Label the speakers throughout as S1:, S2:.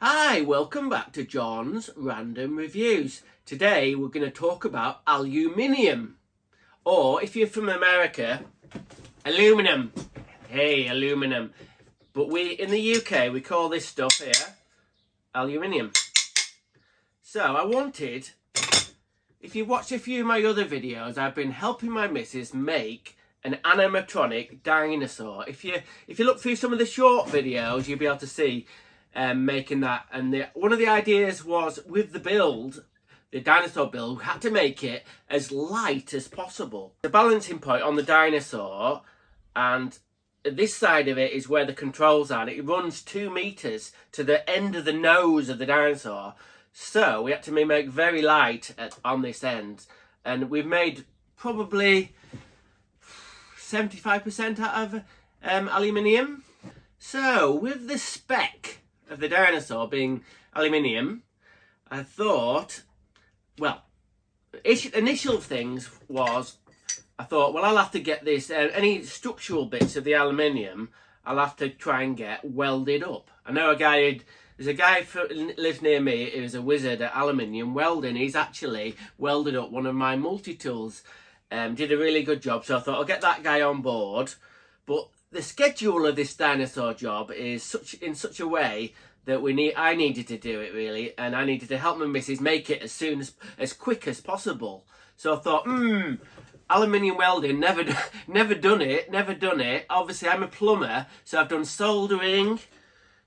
S1: Hi, welcome back to John's Random Reviews. Today we're going to talk about aluminium, or if you're from America, aluminum. Hey, aluminum. But in the UK, we call this stuff here aluminium. So I wanted, if you watch a few of my other videos, I've been helping my missus make an animatronic dinosaur. If you look through some of the short videos, you'll be able to see making that. And one of the ideas was, with the build, the dinosaur build, we had to make it as light as possible. The balancing point on the dinosaur, and this side of it is where the controls are. It runs 2 meters to the end of the nose of the dinosaur. So we had to make very light on this end. And we've made probably 75% out of aluminium. So with the spec of the dinosaur being aluminium, I thought, well, initial things was, I thought, well, I'll have to get this, any structural bits of the aluminium, I'll have to try and get welded up. I know there's a guy who lives near me who's a wizard at aluminium welding. He's actually welded up one of my multi-tools. Did a really good job, so I thought I'll get that guy on board. But the schedule of this dinosaur job is in such a way that I needed to do it really, and I needed to help my missus make it as quick as possible. So I thought, aluminium welding, never done it. Obviously, I'm a plumber, so I've done soldering,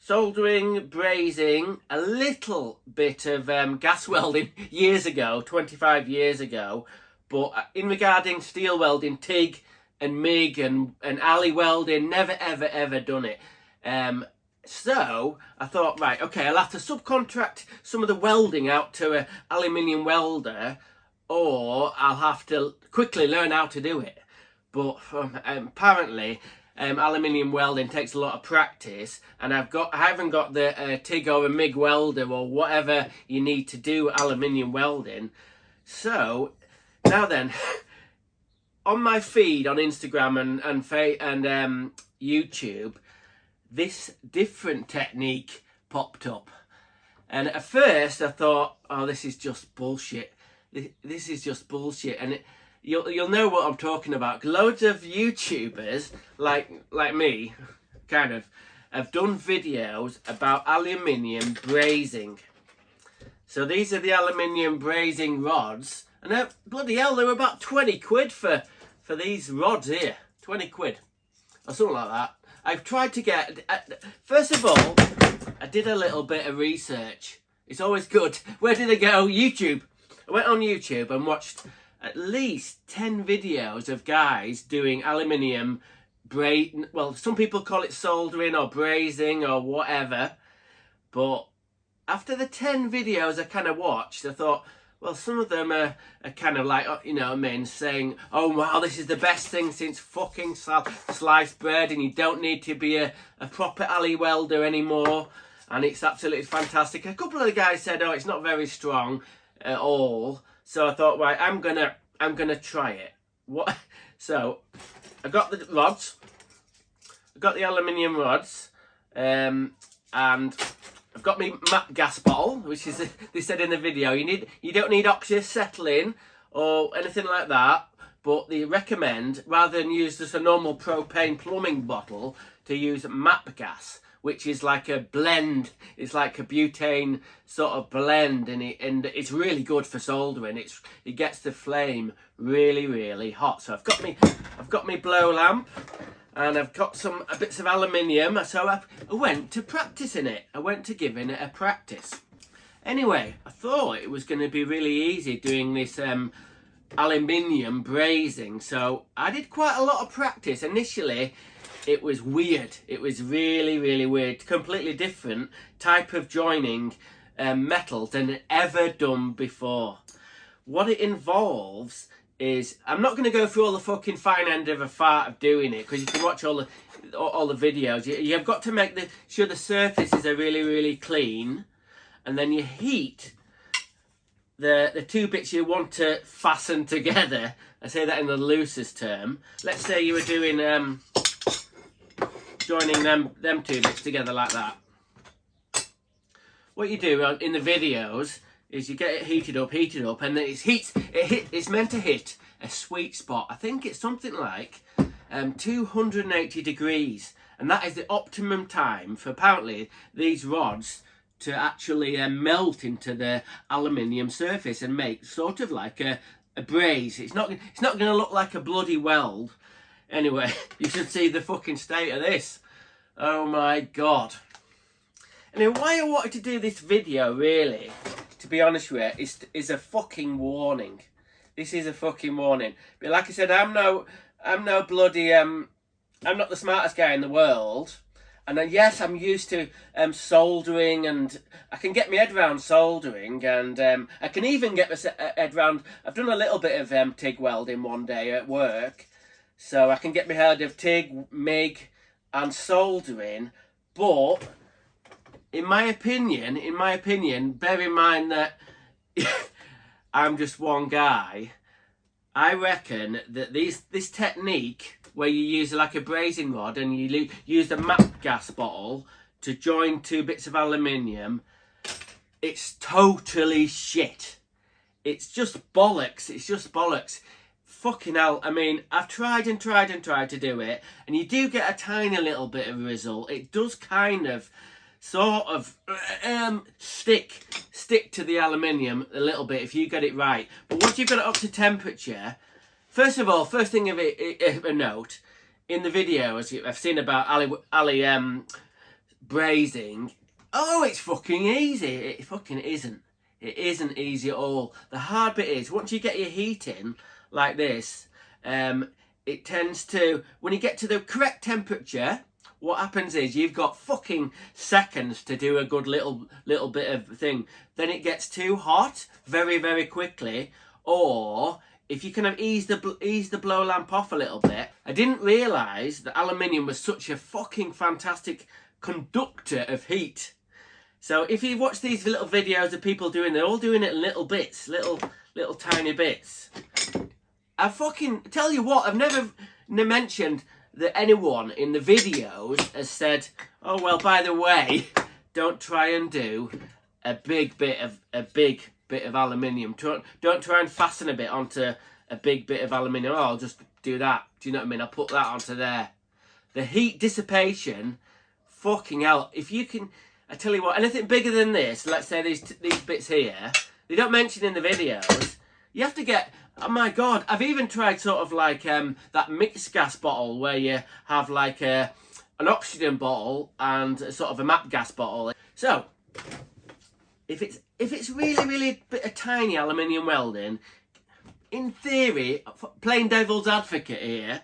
S1: brazing, a little bit of gas welding years ago, 25 years ago. But in regarding steel welding, TIG and MIG and alley welding, never ever done it. So I thought, right, okay, I'll have to subcontract some of the welding out to an aluminium welder, or I'll have to quickly learn how to do it. But apparently, aluminium welding takes a lot of practice, and I haven't got the TIG or a MIG welder or whatever you need to do aluminium welding. So now then, on my feed on Instagram and YouTube, this different technique popped up. And at first I thought, oh, this is just bullshit. This is just bullshit. And you'll know what I'm talking about. Loads of YouTubers like me, kind of, have done videos about aluminium brazing. So these are the aluminium brazing rods. And bloody hell, they were about 20 quid for these rods here. 20 quid. Or something like that. I've tried to get... first of all, I did a little bit of research. It's always good. Where did I go? YouTube. I went on YouTube and watched at least 10 videos of guys doing aluminium well, some people call it soldering or brazing or whatever. But after the 10 videos I kind of watched, I thought, well, some of them are kind of like, you know what I mean, saying, oh wow, this is the best thing since fucking sliced bread, and you don't need to be a proper alley welder anymore, and it's absolutely fantastic. A couple of the guys said, oh, it's not very strong at all. So I thought, right, I'm gonna try it. What? So I got the rods, I got the aluminium rods, and I've got my MAP gas bottle, which is, they said in the video, you don't need oxyacetylene or anything like that, but they recommend, rather than use just a normal propane plumbing bottle, to use MAP gas, which is like a blend. It's like a butane sort of blend, and it's really good for soldering. It gets the flame really hot. So I've got my blow lamp. And I've got some bits of aluminium, so I went to practicing it. I went to giving it a practice. Anyway, I thought it was going to be really easy doing this aluminium brazing, so I did quite a lot of practice. Initially, it was weird. It was really weird. Completely different type of joining metals than ever done before. What it involves is, I'm not going to go through all the fucking fine end of a fart of doing it, because you can watch all the videos. You've got to make sure the surfaces are really clean, and then you heat the 2 bits you want to fasten together. I say that in the loosest term. Let's say you were doing joining them 2 bits together like that. what you do in the videos is you get it heated up, and then it's meant to hit a sweet spot. I think it's something like 280 degrees, and that is the optimum time for apparently these rods to actually melt into the aluminium surface and make sort of like a braze. It's not going to look like a bloody weld. Anyway, you should see the fucking state of this. Oh my god. Anyway, why I wanted to do this video, really, to be honest with you, is a fucking warning. This is a fucking warning. But like I said, I'm no bloody I'm not the smartest guy in the world. And then, yes, I'm used to soldering, and I can get my head around soldering, and I can even get my head around. I've done a little bit of TIG welding one day at work, so I can get my head of TIG, MIG, and soldering. But in my opinion, bear in mind that I'm just one guy. I reckon that this technique, where you use like a brazing rod and you use the MAP gas bottle to join two bits of aluminium, it's totally shit. It's just bollocks. It's just bollocks. Fucking hell. I mean, I've tried and tried and tried to do it, and you do get a tiny little bit of a result. It does kind of sort of stick to the aluminium a little bit if you get it right. But once you've got it up to temperature, first of all, first thing of it, a note, in the videos I've seen about Ali brazing, oh, it's fucking easy. It fucking isn't. It isn't easy at all. The hard bit is, once you get your heat in, like this, it tends to, when you get to the correct temperature, what happens is you've got fucking seconds to do a good little bit of thing. Then it gets too hot very, very quickly. Or if you kind of ease the blow lamp off a little bit. I didn't realise that aluminium was such a fucking fantastic conductor of heat. So if you watch these little videos of people doing, they're all doing it in little bits, little tiny bits. I fucking tell you what, I've never mentioned that anyone in the videos has said, oh well, by the way, don't try and do a big bit of aluminium. Don't try and fasten a bit onto a big bit of aluminium. Oh, I'll just do that. Do you know what I mean? I'll put that onto there. The heat dissipation, fucking hell. If you can, I tell you what, anything bigger than this, let's say these bits here, they don't mention in the videos. You have to get, oh my god, I've even tried sort of like that mixed gas bottle where you have like an oxygen bottle and sort of a MAP gas bottle. So, if it's really a tiny aluminium welding, in theory, plain devil's advocate here,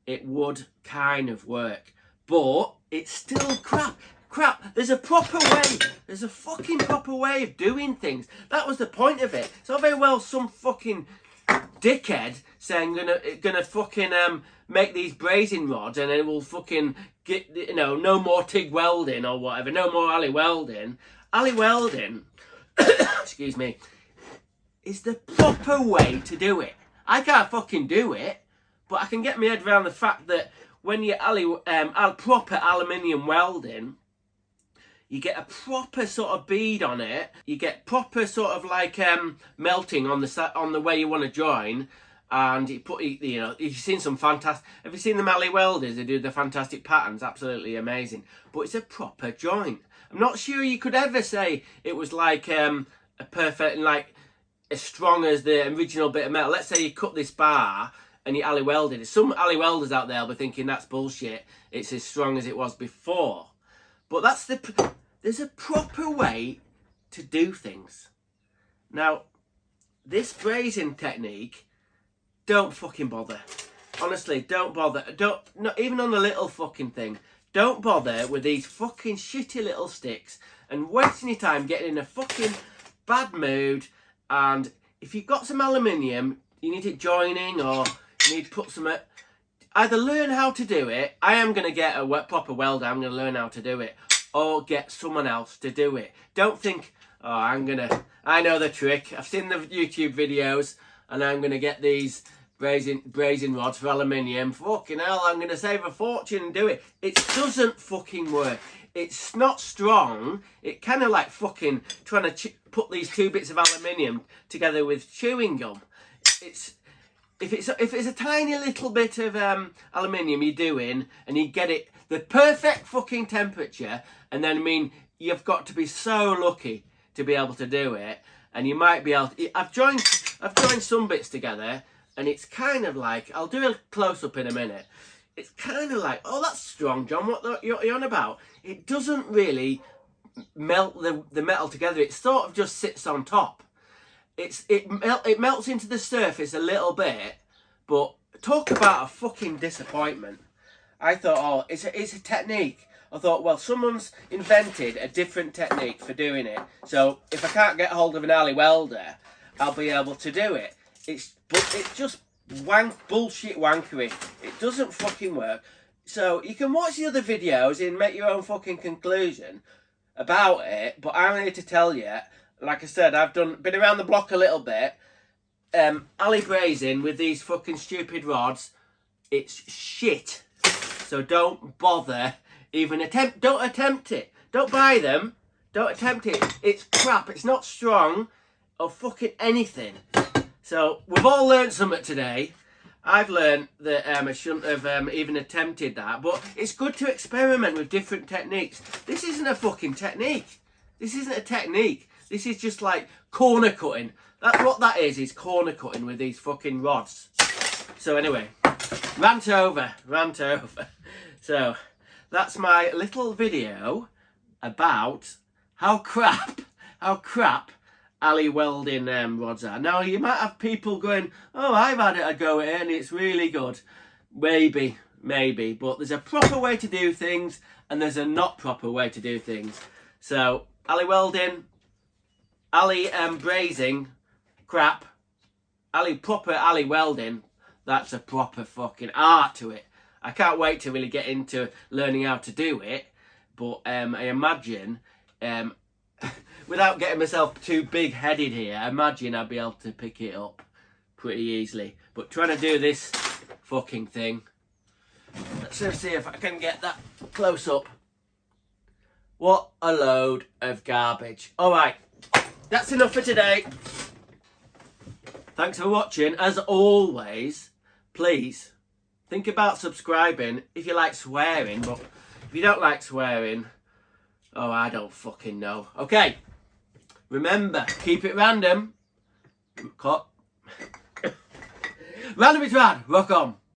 S1: it would kind of work. But it's still crap. There's a proper way. There's a fucking proper way of doing things. That was the point of it. It's not very well some fucking dickhead saying gonna fucking make these brazing rods and it will fucking get, you know, no more TIG welding or whatever, no more Ali welding. Ali welding, excuse me, is the proper way to do it. I can't fucking do it, but I can get my head around the fact that when you proper aluminium welding, you get a proper sort of bead on it. You get proper sort of like melting on the way you want to join, and you know, you've seen some fantastic. Have you seen the Ali welders? They do the fantastic patterns, absolutely amazing. But it's a proper joint. I'm not sure you could ever say it was like a perfect, like as strong as the original bit of metal. Let's say you cut this bar and you Ali welded it. Some Ali welders out there will be thinking that's bullshit. It's as strong as it was before. But there's a proper way to do things. Now, this brazing technique, don't fucking bother. Honestly, don't bother. Not even on the little fucking thing. Don't bother with these fucking shitty little sticks and wasting your time getting in a fucking bad mood. And if you've got some aluminium, you need it joining, or you need to put some... Either learn how to do it. I am going to get a proper welder. I'm going to learn how to do it. Or get someone else to do it. Don't think, oh, I know the trick. I've seen the YouTube videos and I'm going to get these brazing rods for aluminium. Fucking hell, I'm going to save a fortune and do it. It doesn't fucking work. it's not strong. It kind of like fucking trying to put these two bits of aluminium together with chewing gum. It's if it's a tiny little bit of aluminium you're doing, and you get it the perfect fucking temperature, and then I mean you've got to be so lucky to be able to do it, and you might be able to, I've joined some bits together, and it's kind of like, I'll do a close-up in a minute. It's kind of like, oh, that's strong, John, what you're on about? It doesn't really melt the metal together. It sort of just sits on top. It melts into the surface a little bit, but talk about a fucking disappointment. I thought, oh, it's a technique. I thought, well, someone's invented a different technique for doing it. So if I can't get hold of an alley welder, I'll be able to do it. But it's just bullshit wankery. It doesn't fucking work. So you can watch the other videos and make your own fucking conclusion about it. But I'm here to tell you, like I said, I've been around the block a little bit. Alley brazing with these fucking stupid rods, it's shit. So don't bother. Don't attempt it. Don't buy them. Don't attempt it. It's crap. It's not strong or fucking anything. So we've all learned something today. I've learned that I shouldn't have even attempted that. But it's good to experiment with different techniques. This isn't a fucking technique. This isn't a technique. This is just like corner cutting. That's what that is corner cutting with these fucking rods. So anyway, rant over. So that's my little video about how crap alley welding rods are. Now you might have people going, oh, I've had a go at it and it's really good. Maybe, but there's a proper way to do things and there's a not proper way to do things. So alley welding, alley brazing, crap. Proper alley welding, that's a proper fucking art to it. I can't wait to really get into learning how to do it, but I imagine, without getting myself too big-headed here, I imagine I'd be able to pick it up pretty easily. But trying to do this fucking thing, let's see if I can get that close up. What a load of garbage. Alright, that's enough for today. Thanks for watching. As always, please think about subscribing if you like swearing, but if you don't like swearing, oh, I don't fucking know. Okay, remember, keep it random. Random is rad. Rock on.